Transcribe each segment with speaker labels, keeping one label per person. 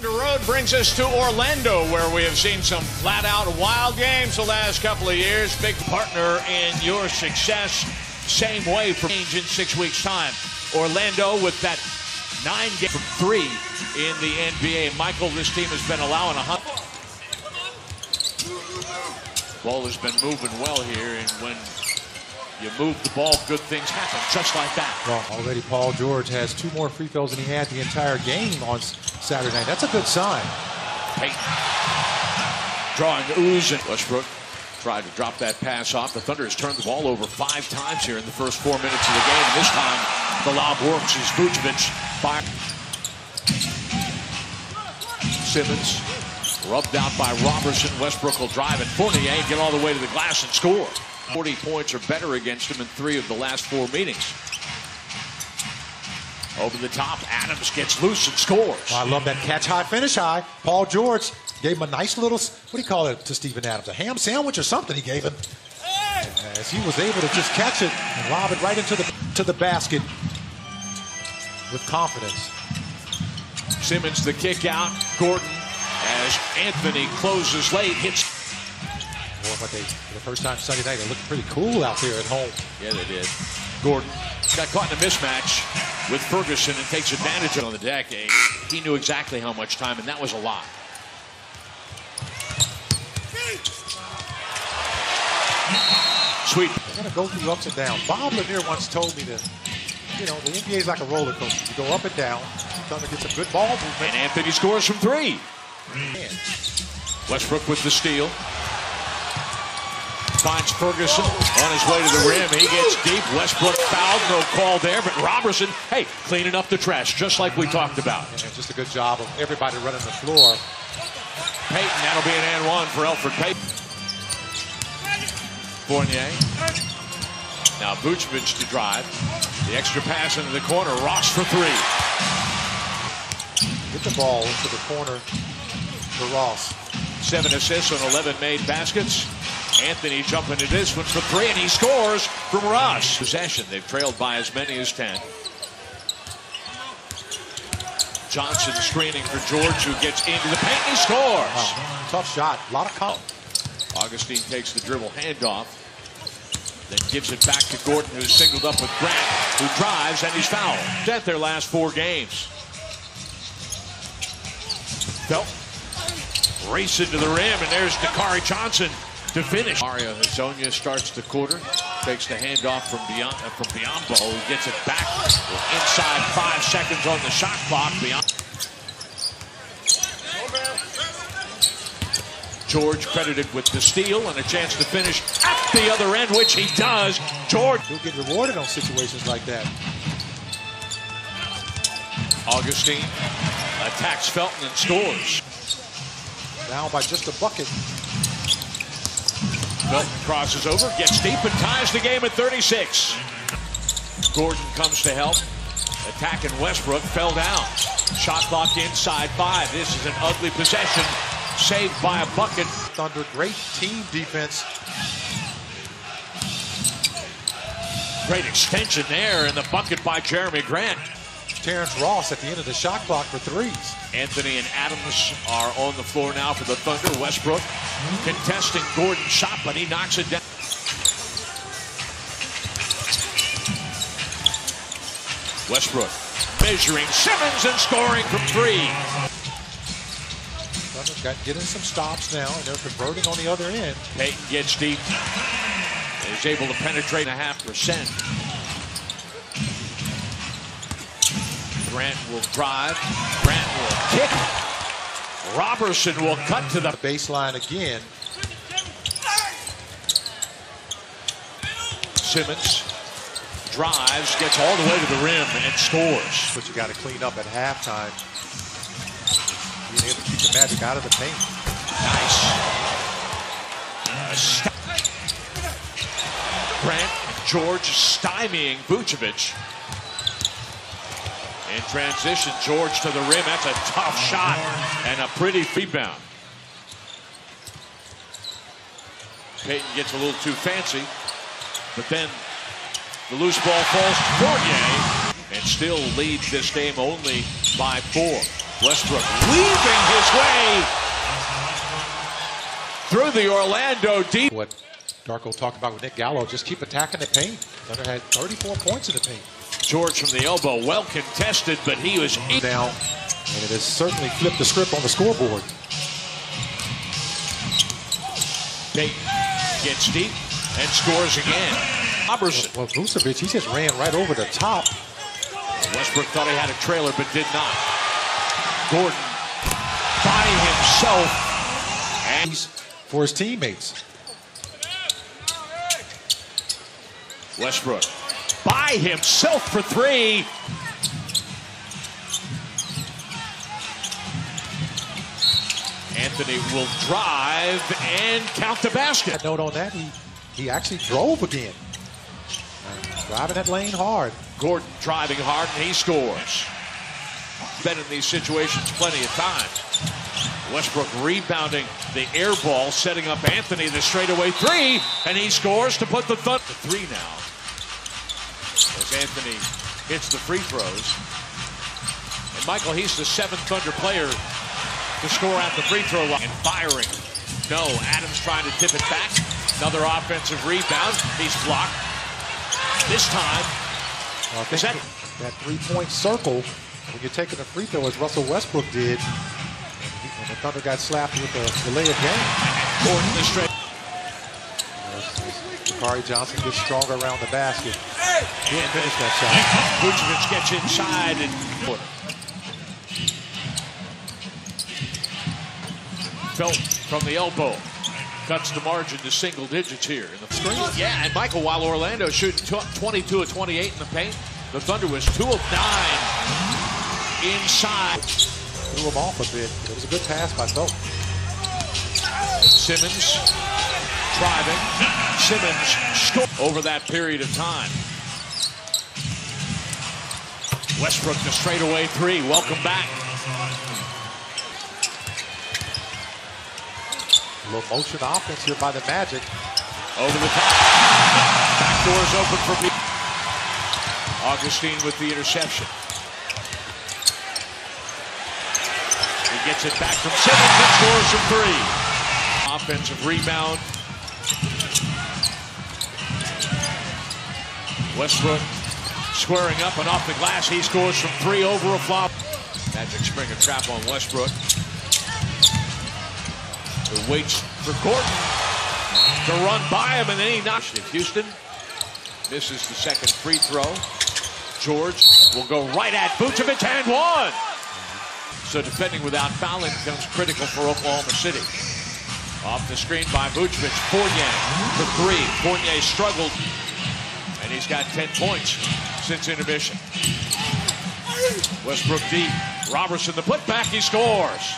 Speaker 1: Thunder Road brings us to Orlando, where we have seen some flat-out wild games the last couple of years. Big partner in your success. Same way for change in 6 weeks' time. Orlando with that 9 game from 3 in the NBA. Michael, this team has been allowing 100. Ball has been moving well here, and when you move the ball, good things happen, just like that.
Speaker 2: Well, already Paul George has 2 more free throws than he had the entire game on Saturday night. That's a good sign.
Speaker 1: Payton drawing ooze, and Westbrook tried to drop that pass off. The Thunder has turned the ball over 5 times here in the first 4 minutes of the game. And this time, the lob works as Vucevic fires. Simmons rubbed out by Robertson. Westbrook will drive it. Fournier get all the way to the glass and score. 40 points or better against him in 3 of the last 4 meetings. Over the top, Adams gets loose and scores.
Speaker 2: Well, I love that catch high, finish high. Paul George gave him a nice little, what do you call it to Steven Adams? A ham sandwich or something he gave him. As he was able to just catch it and lob it right into the basket with confidence.
Speaker 1: Simmons the kick out. Gordon, as Anthony closes late, hits.
Speaker 2: Boy, but for the first time Sunday night, they looked pretty cool out there at home.
Speaker 1: Yeah, they did. Gordon got caught in a mismatch with Ferguson and takes advantage of it on the deck. He knew exactly how much time, and that was a lot. Sweet.
Speaker 2: They're going to go through ups and downs. Bob Lanier once told me that, you know, the NBA is like a roller coaster. You go up and down. Thunder gets a good ball movement.
Speaker 1: And Anthony scores from 3. Westbrook with the steal. Finds Ferguson on his way to the rim. He gets deep. Westbrook fouled. No call there. But Robertson, hey, cleaning up the trash, just like we talked about.
Speaker 2: And just a good job of everybody running the floor.
Speaker 1: Payton, that'll be an and one for Elfrid Payton. Fournier. Now Vucevic to drive. The extra pass into the corner. Ross for 3.
Speaker 2: Get the ball into the corner for Ross.
Speaker 1: 7 assists on 11 made baskets. Anthony jumping to this one for 3, and he scores from Ross. Possession, they've trailed by as many as 10. Johnson screening for George, who gets into the paint, and he scores.
Speaker 2: Wow. Tough shot, a lot of count.
Speaker 1: Augustine takes the dribble handoff, then gives it back to Gordon, who's singled up with Grant, who drives, and he's fouled. At their last 4 games. Felton racing to the rim, and there's Dakari Johnson to finish. Mario Hezonja starts the quarter, takes the handoff from Biyombo, who gets it back inside 5 seconds on the shot clock. George credited with the steal and a chance to finish at the other end, which he does. George.
Speaker 2: He'll get rewarded on situations like that.
Speaker 1: Augustine attacks Felton and scores.
Speaker 2: Down by just a bucket.
Speaker 1: Felton crosses over, gets deep, and ties the game at 36. Gordon comes to help. Attacking Westbrook, fell down. Shot clock inside 5. This is an ugly possession. Saved by a bucket.
Speaker 2: Thunder, great team defense.
Speaker 1: Great extension there, and the bucket by Jeremy Grant.
Speaker 2: Terrence Ross at the end of the shot clock for 3s.
Speaker 1: Anthony and Adams are on the floor now for the Thunder. Westbrook contesting Gordon's shot, but he knocks it down. Westbrook measuring Simmons and scoring from 3.
Speaker 2: Thunder's got getting some stops now, and they're converting on the other end.
Speaker 1: Payton gets deep. Is able to penetrate 0.5%. Grant will drive. Grant will kick. Robertson will cut to the
Speaker 2: baseline again.
Speaker 1: Simmons drives, gets all the way to the rim, and scores.
Speaker 2: But you got to clean up at halftime. Being able to keep the Magic out of the paint.
Speaker 1: Nice. Grant and George stymieing Vucevic. In transition, George to the rim. That's a tough shot and a pretty rebound. Payton gets a little too fancy, but then the loose ball falls to Fournier and still leads this game only by 4. Westbrook weaving his way through the Orlando deep.
Speaker 2: What Darko talked about with Nick Gallo, just keep attacking the paint. Thunder had 34 points in the paint.
Speaker 1: George from the elbow, well contested, but he was
Speaker 2: down, and it has certainly flipped the script on the scoreboard.
Speaker 1: Payton gets deep and scores again. Robertson.
Speaker 2: Well, Vucevic, he just ran right over the top.
Speaker 1: Westbrook thought he had a trailer, but did not. Gordon by himself. And
Speaker 2: he's for his teammates.
Speaker 1: Westbrook by himself for three. Anthony will drive and count the basket.
Speaker 2: Note on that, he actually drove again. Driving that lane hard.
Speaker 1: Gordon driving hard, and he scores. Been in these situations plenty of times. Westbrook rebounding the air ball, setting up Anthony the straightaway three, and he scores to put the Thunder to three now. As Anthony hits the free throws. And Michael, he's the seventh Thunder player to score at the free throw line. And firing. No, Adams trying to tip it back. Another offensive rebound. He's blocked. This time,
Speaker 2: is that three-point circle, when you're taking a free throw, as Russell Westbrook did, and the Thunder got slapped with the layup game.
Speaker 1: Gordon the straight.
Speaker 2: Ja'Carri Johnson gets stronger around the basket. Didn't finish that shot.
Speaker 1: Vucevic gets inside and Felt from the elbow. Cuts the margin to single digits here in the screen. Yeah, and Michael, while Orlando shooting 22 of 28 in the paint, the Thunder was 2 of 9 inside.
Speaker 2: Threw him off a bit. It was a good pass by Felton.
Speaker 1: Simmons driving. Simmons scored over that period of time. Westbrook the straightaway three. Welcome back.
Speaker 2: A little motion offense here by the Magic.
Speaker 1: Over the top. Back doors open for me. Augustine with the interception. He gets it back from Simmons and scores from three. Offensive rebound. Westbrook squaring up and off the glass. He scores from three over a flop. Magic spring a trap on Westbrook. Who waits for Gordon to run by him, and then he knocks it. Houston misses the second free throw. George will go right at Vucevic and one. So defending without fouling becomes critical for Oklahoma City. Off the screen by Vucevic. Fournier for three. Fournier struggled, and he's got 10 points since intermission. Westbrook deep. Robertson the putback. He scores.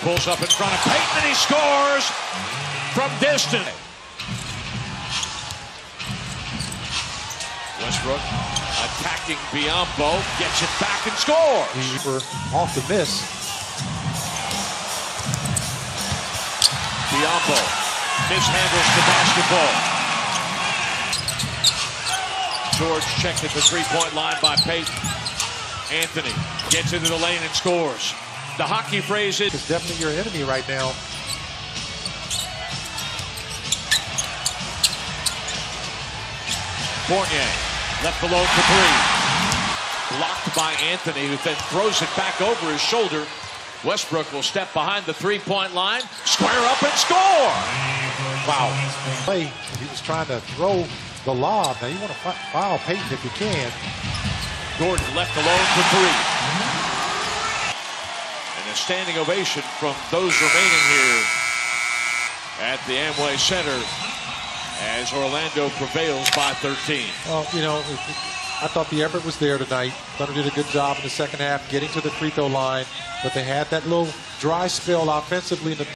Speaker 1: Pulls up in front of Payton, and he scores from distance. Westbrook attacking Biyombo, gets it back and scores.
Speaker 2: Off the miss.
Speaker 1: Biyombo mishandles the basketball. George checked at the three-point line by Payton. Anthony gets into the lane and scores. The hockey phrase is,
Speaker 2: it's definitely your enemy right now.
Speaker 1: Fournier left alone for three. Blocked by Anthony, who then throws it back over his shoulder. Westbrook will step behind the three-point line, square up and score.
Speaker 2: Wow. Play. He was trying to throw the lob. Now you want to foul Payton if you can.
Speaker 1: Gordon left alone for three. A standing ovation from those remaining here at the Amway Center as Orlando prevails by 13.
Speaker 2: Well, you know, I thought the effort was there tonight. Thunder did a good job in the second half getting to the free throw line, but they had that little dry spell offensively in the